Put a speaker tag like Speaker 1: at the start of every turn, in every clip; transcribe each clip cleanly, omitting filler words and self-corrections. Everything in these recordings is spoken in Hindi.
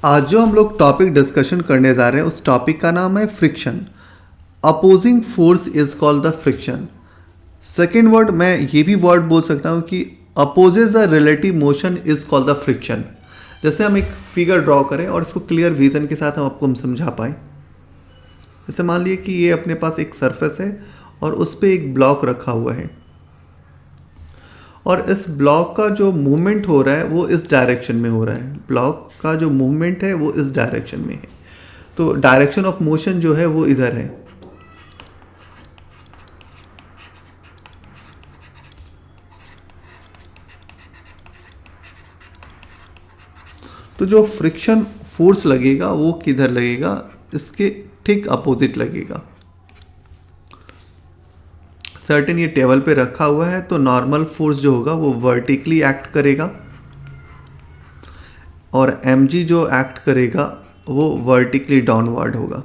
Speaker 1: आज जो हम लोग टॉपिक डिस्कशन करने जा रहे हैं उस टॉपिक का नाम है friction. Opposing force is called the friction. Second word मैं ये भी वर्ड बोल सकता हूँ कि opposes the relative motion is called the friction. जैसे हम एक फिगर ड्रॉ करें और इसको क्लियर विजन के साथ हम समझा पाएँ। जैसे मान लीजिए कि ये अपने पास एक सरफेस है और उस पर एक ब्लॉक रखा हुआ है और इस ब्लॉक का जो मूवमेंट हो रहा है वो इस डायरेक्शन में हो रहा है। ब्लॉक का जो मूवमेंट है वो इस डायरेक्शन में है, तो डायरेक्शन ऑफ मोशन जो है वो इधर है। तो जो फ्रिक्शन फोर्स लगेगा वो किधर लगेगा, इसके ठीक अपोजिट लगेगा। सर्टेन ये टेबल पे रखा हुआ है तो नॉर्मल फोर्स जो होगा वो वर्टिकली एक्ट करेगा और mg जो एक्ट करेगा वो वर्टिकली डाउनवर्ड होगा।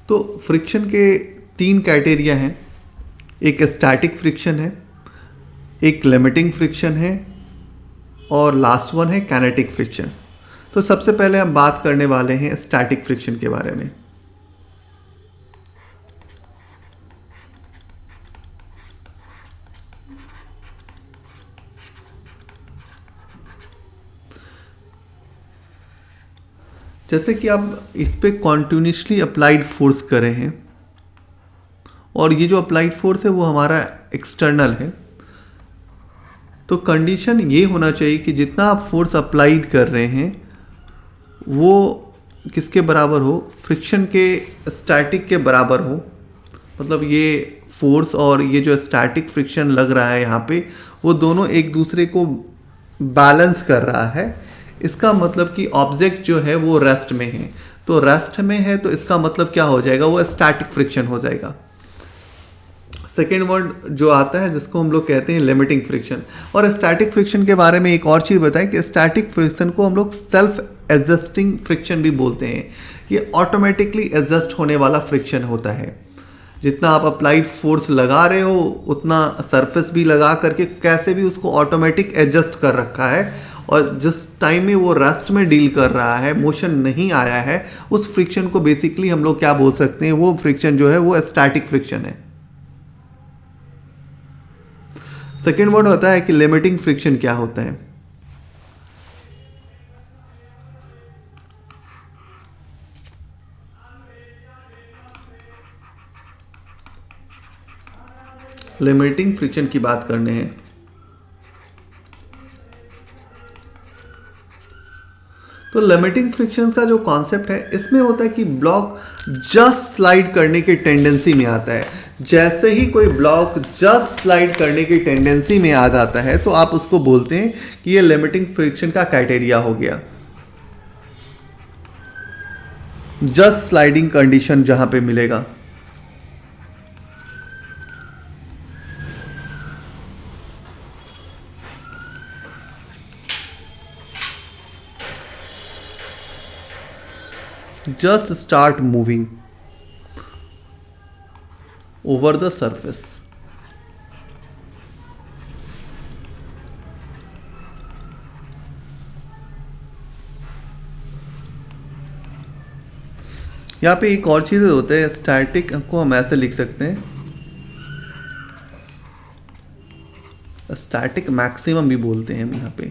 Speaker 1: तो फ्रिक्शन के 3 क्राइटेरिया हैं। एक स्टैटिक फ्रिक्शन है, एक लिमिटिंग फ्रिक्शन है और लास्ट वन है काइनेटिक फ्रिक्शन। तो सबसे पहले हम बात करने वाले हैं स्टैटिक फ्रिक्शन के बारे में। जैसे कि आप इस पे कॉन्टिन्यूसली अप्लाइड फोर्स करें हैं और ये जो अप्लाइड फोर्स है वो हमारा एक्सटर्नल है, तो कंडीशन ये होना चाहिए कि जितना आप फोर्स अप्लाइड कर रहे हैं वो किसके बराबर हो, फ्रिक्शन के स्टैटिक के बराबर हो। मतलब ये फोर्स और ये जो स्टैटिक फ्रिक्शन लग रहा है यहाँ पे वो दोनों एक दूसरे को बैलेंस कर रहा है। इसका मतलब कि ऑब्जेक्ट जो है वो रेस्ट में है, तो रेस्ट में है तो इसका मतलब क्या हो जाएगा, वो स्टैटिक फ्रिक्शन हो जाएगा। सेकेंड वर्ड जो आता है जिसको हम लोग कहते हैं लिमिटिंग फ्रिक्शन। और स्टैटिक फ्रिक्शन के बारे में एक और चीज़ बताएं कि स्टैटिक फ्रिक्शन को हम लोग सेल्फ एडजस्टिंग फ्रिक्शन भी बोलते हैं। ये ऑटोमेटिकली एडजस्ट होने वाला फ्रिक्शन होता है। जितना आप अप्लाइड फोर्स लगा रहे हो उतना सरफेस भी लगा करके कैसे भी उसको ऑटोमेटिक एडजस्ट कर रखा है और जिस टाइम में वो रेस्ट में डील कर रहा है, मोशन नहीं आया है, उस फ्रिक्शन को बेसिकली हम लोग क्या बोल सकते हैं, वो फ्रिक्शन जो है वो स्टैटिक फ्रिक्शन है। सेकेंड वर्ड होता है कि लिमिटिंग फ्रिक्शन क्या होता है। लिमिटिंग फ्रिक्शन की बात करने हैं तो लिमिटिंग फ्रिक्शन का जो कॉन्सेप्ट है इसमें होता है कि ब्लॉक जस्ट स्लाइड करने की टेंडेंसी में आता है। जैसे ही कोई ब्लॉक जस्ट स्लाइड करने की टेंडेंसी में आ जाता है तो आप उसको बोलते हैं कि ये लिमिटिंग फ्रिक्शन का क्राइटेरिया हो गया। जस्ट स्लाइडिंग कंडीशन जहां पे मिलेगा। Just start moving over the surface. यहाँ पे एक और चीज़ होता है, स्टैटिक को हम ऐसे लिख सकते हैं, स्टैटिक मैक्सिमम भी बोलते हैं हम यहाँ पे।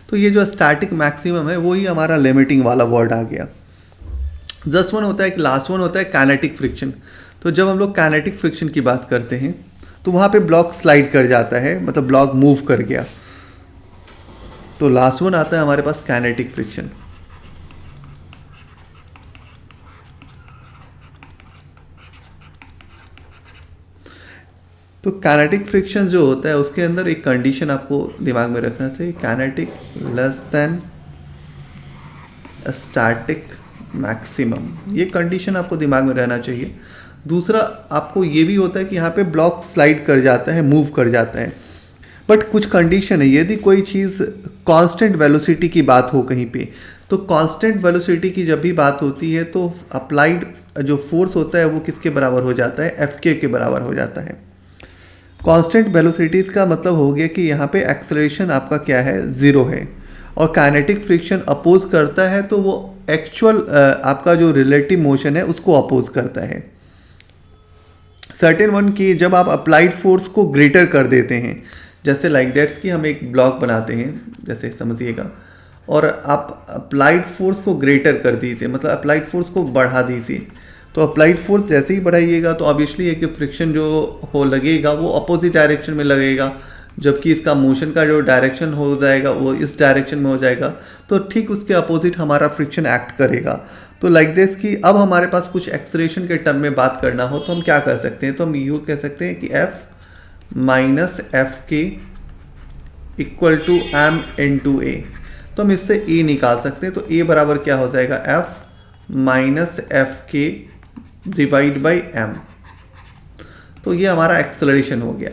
Speaker 1: तो ये जो स्टैटिक मैक्सिमम है वही हमारा लिमिटिंग वाला वर्ड आ गया। जस्ट वन होता है कि लास्ट वन होता है काइनेटिक फ्रिक्शन। तो जब हम लोग काइनेटिक फ्रिक्शन की बात करते हैं तो वहाँ पे ब्लॉक स्लाइड कर जाता है, मतलब ब्लॉक मूव कर गया, तो लास्ट वन आता है हमारे पास काइनेटिक फ्रिक्शन। तो काइनेटिक फ्रिक्शन जो होता है उसके अंदर एक कंडीशन आपको दिमाग में रखना चाहिए, kinetic less than static maximum. ये कंडीशन आपको दिमाग में रहना चाहिए। दूसरा आपको ये भी होता है कि यहाँ पे ब्लॉक स्लाइड कर जाता है, मूव कर जाता है, बट कुछ कंडीशन है। यदि कोई चीज़ कांस्टेंट वेलोसिटी की बात हो कहीं पे, तो कांस्टेंट वेलोसिटी की जब भी बात होती है तो अप्लाइड जो फोर्स होता है वो किसके बराबर हो जाता है, Fk के बराबर हो जाता है। कांस्टेंट वेलोसिटीज़ का मतलब हो गया कि यहाँ पे एक्सेलरेशन आपका क्या है, ज़ीरो है, और काइनेटिक फ्रिक्शन अपोज करता है तो वो एक्चुअल आपका जो रिलेटिव मोशन है उसको अपोज करता है। सर्टेन वन की जब आप अप्लाइड फोर्स को ग्रेटर कर देते हैं, जैसे लाइक दैट्स कि हम एक ब्लॉक बनाते हैं जैसे समझिएगा, और आप अप्लाइड फोर्स को ग्रेटर कर दीजिए, मतलब अप्लाइड फोर्स को बढ़ा दीजिए, तो अप्लाइड फोर्स जैसे ही बढ़ाइएगा तो ऑब्वियसली है कि फ्रिक्शन जो हो लगेगा वो अपोजिट डायरेक्शन में लगेगा, जबकि इसका मोशन का जो डायरेक्शन हो जाएगा वो इस डायरेक्शन में हो जाएगा, तो ठीक उसके अपोजिट हमारा फ्रिक्शन एक्ट करेगा। तो लाइक दिस कि अब हमारे पास कुछ एक्सलेरेशन के टर्म में बात करना हो तो हम क्या कर सकते हैं, तो हम यूँ कह सकते हैं कि F माइनस एफ के equal to M into A, तो हम इससे ए निकाल सकते हैं। तो ए बराबर क्या हो जाएगा, F माइनस एफ के डिवाइड बाई एम, तो ये हमारा एक्सेलरेशन हो गया।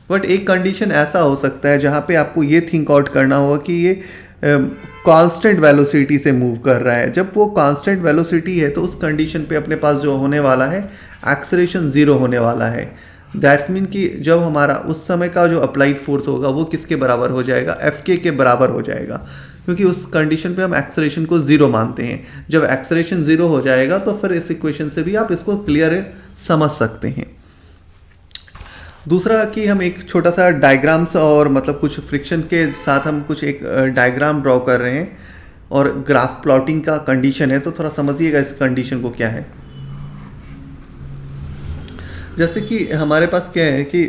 Speaker 1: बट एक कंडीशन ऐसा हो सकता है जहाँ पे आपको ये थिंक आउट करना होगा कि ये कांस्टेंट वेलोसिटी से मूव कर रहा है। जब वो कांस्टेंट वेलोसिटी है तो उस कंडीशन पे अपने पास जो होने वाला है एक्सेलरेशन ज़ीरो होने वाला है। दैट्स मीन कि जब हमारा उस समय का जो अप्लाइड फोर्स होगा वो किसके बराबर हो जाएगा, एफ के बराबर हो जाएगा, क्योंकि उस कंडीशन पे हम एक्सेलरेशन को ज़ीरो मानते हैं। जब एक्सेलरेशन ज़ीरो हो जाएगा तो फिर इस इक्वेशन से भी आप इसको क्लियर समझ सकते हैं। दूसरा कि हम एक छोटा सा डायग्राम्स और मतलब कुछ फ्रिक्शन के साथ हम कुछ एक डायग्राम ड्रॉ कर रहे हैं और ग्राफ प्लॉटिंग का कंडीशन है, तो थोड़ा समझिएगा इस कंडीशन को क्या है। जैसे कि हमारे पास क्या है कि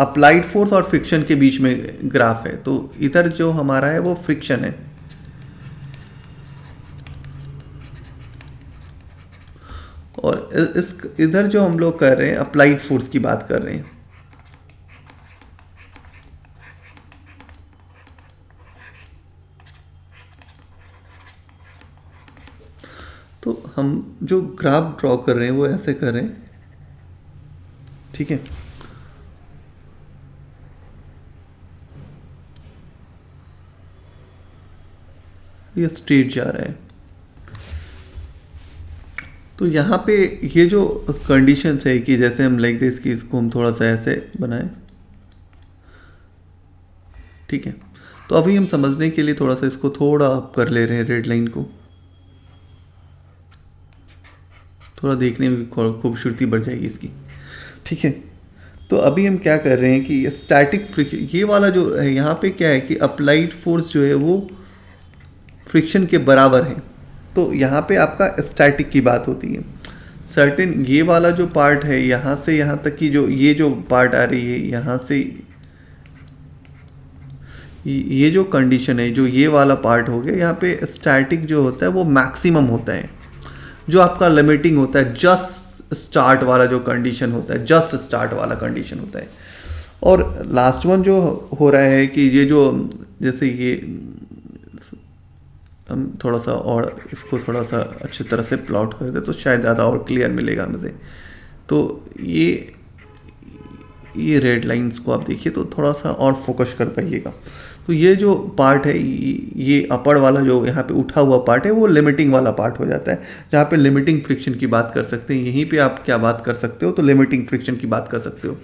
Speaker 1: अप्लाइड फोर्स और फ्रिक्शन के बीच में ग्राफ है, तो इधर जो हमारा है वो फ्रिक्शन है और इस इधर जो हम लोग कर रहे हैं अप्लाइड फोर्स की बात कर रहे हैं। तो हम जो ग्राफ ड्रॉ कर रहे हैं वो ऐसे कर रहे हैं, ठीक है। ये स्ट्रेट जा रहा है, तो यहाँ पे ये जो कंडीशंस है कि जैसे हम लाइक दिस कि इसको हम थोड़ा सा ऐसे बनाएं, ठीक है। तो अभी हम समझने के लिए थोड़ा सा इसको थोड़ा अप कर ले रहे हैं, रेड लाइन को थोड़ा देखने में खूबसूरती बढ़ जाएगी इसकी, ठीक है। तो अभी हम क्या कर रहे हैं कि स्टैटिक फ्रिक्शन, ये वाला जो है यहाँ पे क्या है कि अप्लाइड फोर्स जो है वो फ्रिक्शन के बराबर है, तो यहाँ पे आपका स्टैटिक की बात होती है। सर्टेन ये वाला जो पार्ट है यहाँ से यहाँ तक की जो ये जो पार्ट आ रही है, यहाँ से ये जो कंडीशन है, जो ये वाला पार्ट हो गया, यहाँ पे स्टैटिक जो होता है वो मैक्सिमम होता है। जो आपका लिमिटिंग होता है जस्ट स्टार्ट वाला जो कंडीशन होता है, जस्ट स्टार्ट वाला कंडीशन होता है। और लास्ट वन जो हो रहा है कि ये जो जैसे ये हम थोड़ा सा और इसको थोड़ा सा अच्छी तरह से प्लॉट कर दे तो शायद ज़्यादा और क्लियर मिलेगा मुझे। तो ये रेड लाइंस को आप देखिए तो थोड़ा सा और फोकस कर पाइएगा। तो ये जो पार्ट है, ये अपर वाला जो यहाँ पे उठा हुआ पार्ट है वो लिमिटिंग वाला पार्ट हो जाता है, जहाँ पे लिमिटिंग फ्रिक्शन की बात कर सकते हैं। यहीं पे आप क्या बात कर सकते हो, तो लिमिटिंग फ्रिक्शन की बात कर सकते हो।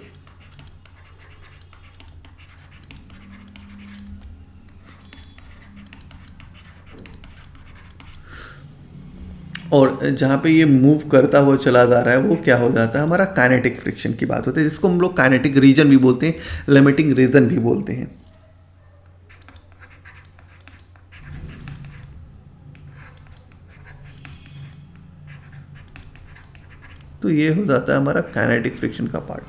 Speaker 1: और जहाँ पे ये मूव करता हुआ चला जा रहा है वो क्या हो जाता है, हमारा काइनेटिक फ्रिक्शन की बात होती है, जिसको हम लोग काइनेटिक रीजन भी बोलते हैं, लिमिटिंग रीजन भी बोलते हैं। तो ये हो जाता है हमारा काइनेटिक फ्रिक्शन का पार्ट।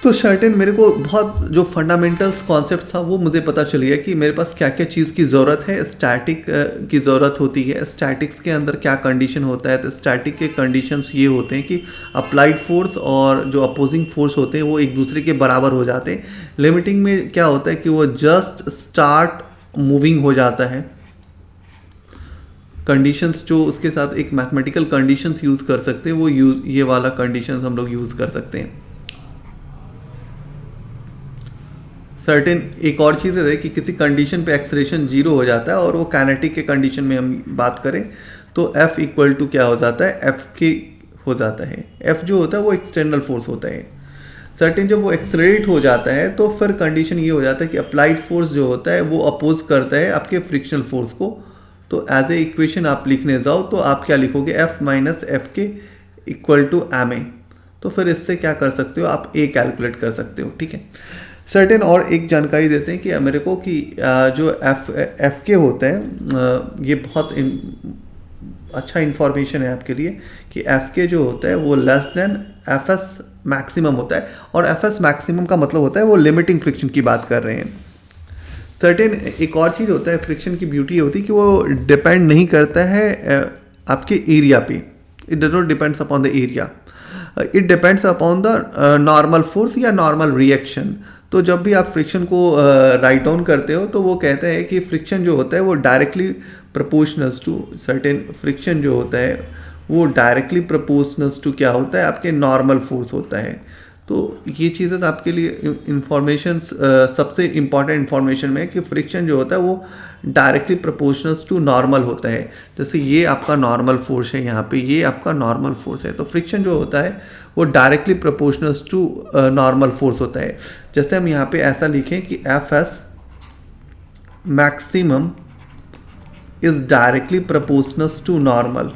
Speaker 1: तो सर्टेन मेरे को बहुत जो फंडामेंटल्स कॉन्सेप्ट था वो मुझे पता चल गया कि मेरे पास क्या क्या चीज़ की ज़रूरत है। स्टैटिक की ज़रूरत होती है, स्टैटिक्स के अंदर क्या कंडीशन होता है। तो स्टैटिक के कंडीशंस ये होते हैं कि अप्लाइड फोर्स और जो अपोजिंग फोर्स होते हैं वो एक दूसरे के बराबर हो जाते हैं। लिमिटिंग में क्या होता है कि वो जस्ट स्टार्ट मूविंग हो जाता है। कंडीशंस जो उसके साथ एक मैथमेटिकल कंडीशंस यूज़ कर सकते हैं वो ये वाला कंडीशंस हम लोग यूज़ कर सकते हैं। सर्टेन एक और चीज़ है कि किसी कंडीशन पे एक्सेलरेशन जीरो हो जाता है और वो काइनेटिक के कंडीशन में हम बात करें तो F इक्वल टू क्या हो जाता है, F के हो जाता है। F जो होता है वो एक्सटर्नल फोर्स होता है। सर्टेन जब वो एक्सेलरेट हो जाता है तो फिर कंडीशन ये हो जाता है कि अप्लाइड फोर्स जो होता है वो अपोज करता है आपके फ्रिक्शनल फोर्स को। तो एज ए इक्वेशन आप लिखने जाओ तो आप क्या लिखोगे, F माइनस एफ के इक्वल टू एम ए। तो फिर इससे क्या कर सकते हो, आप ए कैलकुलेट कर सकते हो, ठीक है। सर्टेन और एक जानकारी देते हैं कि मेरे को कि जो एफ के होते हैं, ये बहुत अच्छा इन्फॉर्मेशन है आपके लिए कि एफ के जो होता है वो less than F S maximum होता है। और एफ एस मैक्सिमम का मतलब होता है वो लिमिटिंग फ्रिक्शन की बात कर रहे हैं। सर्टेन एक और चीज़ होता है फ्रिक्शन की ब्यूटी होती है कि वो डिपेंड नहीं करता है आपके एरिया पे। It does not depends upon the area, it depends upon the normal force या नॉर्मल रिएक्शन। तो जब भी आप फ्रिक्शन को राइट डाउन करते हो तो वो कहते हैं कि फ्रिक्शन जो होता है वो directly proportionals to certain, friction जो होता है वो डायरेक्टली प्रोपोर्शनल्स टू क्या होता है, आपके नॉर्मल फोर्स होता है। तो ये चीज़ें आपके लिए इंफॉर्मेशन, सबसे इम्पॉर्टेंट इन्फॉर्मेशन में है कि फ्रिक्शन जो होता है वो डायरेक्टली प्रोपोर्शनल्स टू नॉर्मल होता है। जैसे ये आपका नॉर्मल फोर्स है, यहाँ पे ये आपका नॉर्मल फोर्स है, तो फ्रिक्शन जो होता है वो directly proportionals to normal force होता है। जैसे हम यहाँ पे ऐसा लिखें कि F S maximum is directly proportionals to normal.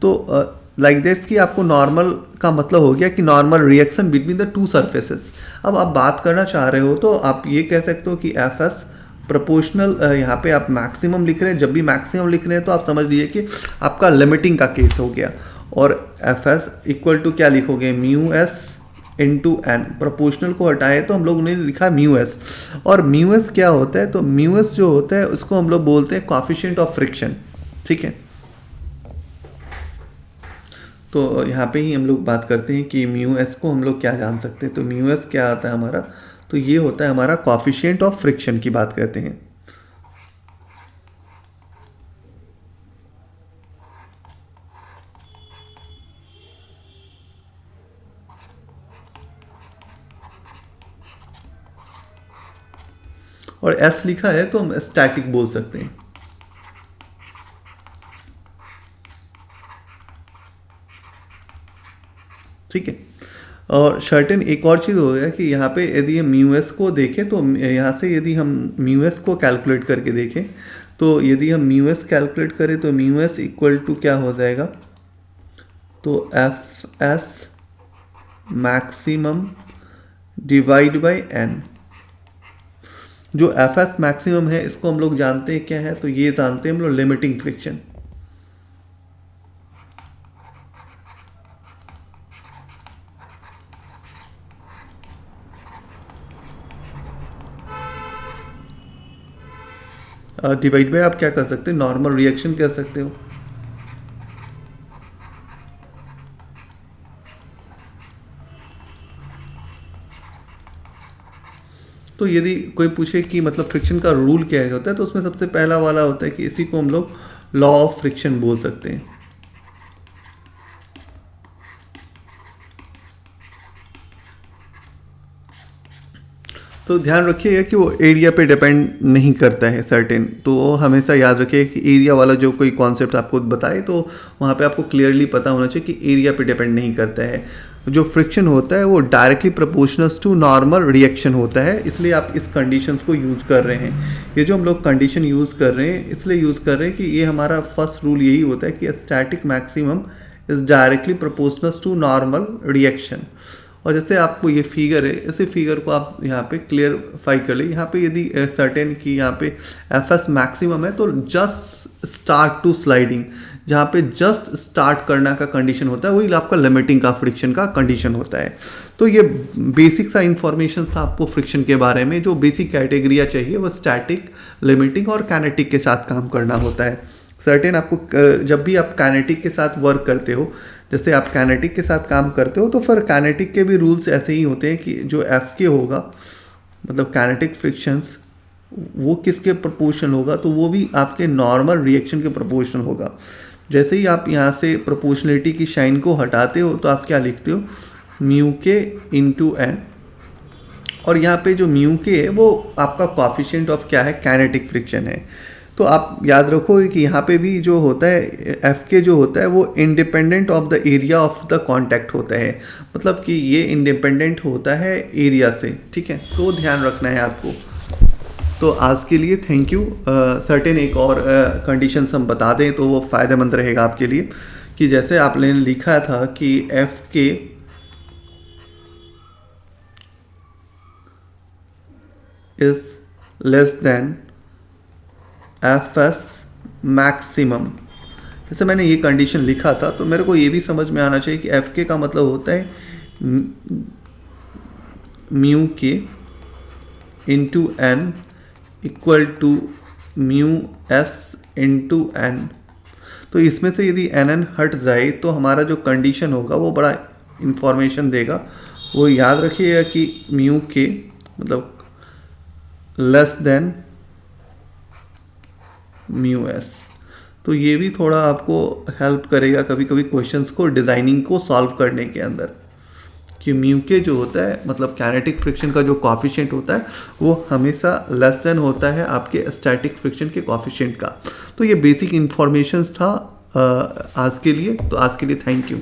Speaker 1: तो लाइक दैट्स कि आपको नॉर्मल का मतलब हो गया कि normal reaction between the two surfaces. अब आप बात करना चाह रहे हो तो आप ये कह सकते हो कि एफ एस प्रोपोर्शनल, यहाँ पे आप मैक्सिमम लिख रहे हैं। जब भी मैक्सिमम लिख रहे हैं तो आप समझ लीजिए कि आपका लिमिटिंग का केस हो गया। और एफ एस इक्वल टू क्या लिखोगे, mu S into N. Proportional को हटाए तो हम लोग ने लिखा म्यू एस। और म्यू एस क्या होता है, तो म्यू एस जो होता है उसको हम लोग बोलते हैं कोएफिशिएंट ऑफ फ्रिक्शन, ठीक है। तो यहाँ पे ही हम लोग बात करते हैं कि म्यू एस को हम लोग क्या जान सकते हैं। तो म्यू एस क्या आता है हमारा, तो ये होता है हमारा कोएफिशिएंट ऑफ फ्रिक्शन की बात करते हैं। और एस लिखा है तो हम स्टैटिक बोल सकते हैं, ठीक है। और सर्टेन एक और चीज़ हो गया कि यहाँ पे यदि हम म्यू एस को देखें तो यहाँ से यदि हम म्यू एस को कैलकुलेट करके देखें तो यदि हम म्यू एस कैलकुलेट करें तो म्यू एस इक्वल टू क्या हो जाएगा, तो F S maximum divide by N. जो एफ एस मैक्सिमम है इसको हम लोग जानते हैं क्या है, तो ये जानते हैं हम लोग लिमिटिंग फ्रिक्शन। डिवाइड बाय आप क्या कर सकते हैं, नॉर्मल रिएक्शन कर सकते हो। तो यदि कोई पूछे कि मतलब फ्रिक्शन का रूल क्या है होता है, तो उसमें सबसे पहला वाला होता है कि इसी को हम लोग लॉ ऑफ फ्रिक्शन बोल सकते हैं। तो ध्यान रखिएगा कि वो एरिया पे डिपेंड नहीं करता है सर्टेन। तो हमेशा याद रखिएगा कि एरिया वाला जो कोई कॉन्सेप्ट आपको बताए तो वहाँ पे आपको क्लियरली पता होना चाहिए कि एरिया पे डिपेंड नहीं करता है। जो फ्रिक्शन होता है वो directly proportional to normal reaction होता है, इसलिए आप इस कंडीशंस को यूज़ कर रहे हैं। ये जो हम लोग कंडीशन यूज़ कर रहे हैं इसलिए यूज़ कर रहे हैं कि ये हमारा फर्स्ट रूल यही होता है कि static maximum is directly proportional to normal reaction. और जैसे आपको ये फिगर है, इसी फिगर को आप यहाँ पे क्लियरफाई कर ले। यहाँ पे यदि सर्टेन की यहाँ पे एफ एस मैक्सिमम है तो जस्ट स्टार्ट टू स्लाइडिंग, जहाँ पे जस्ट स्टार्ट करना का कंडीशन होता है वही आपका लिमिटिंग का फ्रिक्शन का कंडीशन होता है। तो ये बेसिक सा इंफॉर्मेशन था आपको फ्रिक्शन के बारे में। जो बेसिक कैटेगरिया चाहिए वो स्टैटिक, लिमिटिंग और काइनेटिक के साथ काम करना होता है। सर्टेन आपको जब भी आप काइनेटिक के साथ वर्क करते हो, जैसे आप काइनेटिक के साथ काम करते हो तो फिर काइनेटिक के भी रूल्स ऐसे ही होते हैं कि जो एफ के होगा मतलब काइनेटिक फ्रिक्शंस वो किसके प्रोपोर्शनल होगा, तो वो भी आपके नॉर्मल रिएक्शन के प्रोपोर्शनल होगा। जैसे ही आप यहाँ से प्रोपोर्शनलिटी की शाइन को हटाते हो तो आप क्या लिखते हो, म्यू के इंटू एन। और यहाँ पे जो म्यू के है वो आपका कोएफिशिएंट ऑफ क्या है, काइनेटिक फ्रिक्शन है। तो आप याद रखोगे कि यहाँ पे भी जो होता है एफ के जो होता है वो independent of the area of the contact होता है, मतलब कि ये इंडिपेंडेंट होता है एरिया से, ठीक है, तो ध्यान रखना है आपको। तो आज के लिए थैंक यू। सर्टेन एक और कंडीशंस हम बता दें तो वो फ़ायदेमंद रहेगा आपके लिए, कि जैसे आपने लिखा था कि एफ के is less than F S maximum, जैसे मैंने ये कंडीशन लिखा था तो मेरे को ये भी समझ में आना चाहिए कि एफ के का मतलब होता है mu K into N equal to mu S into N. तो इसमें से यदि एन एन हट जाए तो हमारा जो कंडीशन होगा वो बड़ा इंफॉर्मेशन देगा। वो याद रखिएगा कि म्यू के मतलब लेस देन म्यू एस। तो ये भी थोड़ा आपको हेल्प करेगा कभी कभी क्वेश्चंस को डिज़ाइनिंग को सॉल्व करने के अंदर, कि म्यू के जो होता है मतलब काइनेटिक फ्रिक्शन का जो कॉफिशिएंट होता है वो हमेशा लेस देन होता है आपके स्टैटिक फ्रिक्शन के कॉफिशिएंट का। तो ये बेसिक इन्फॉर्मेशंस था आज के लिए। तो आज के लिए थैंक यू।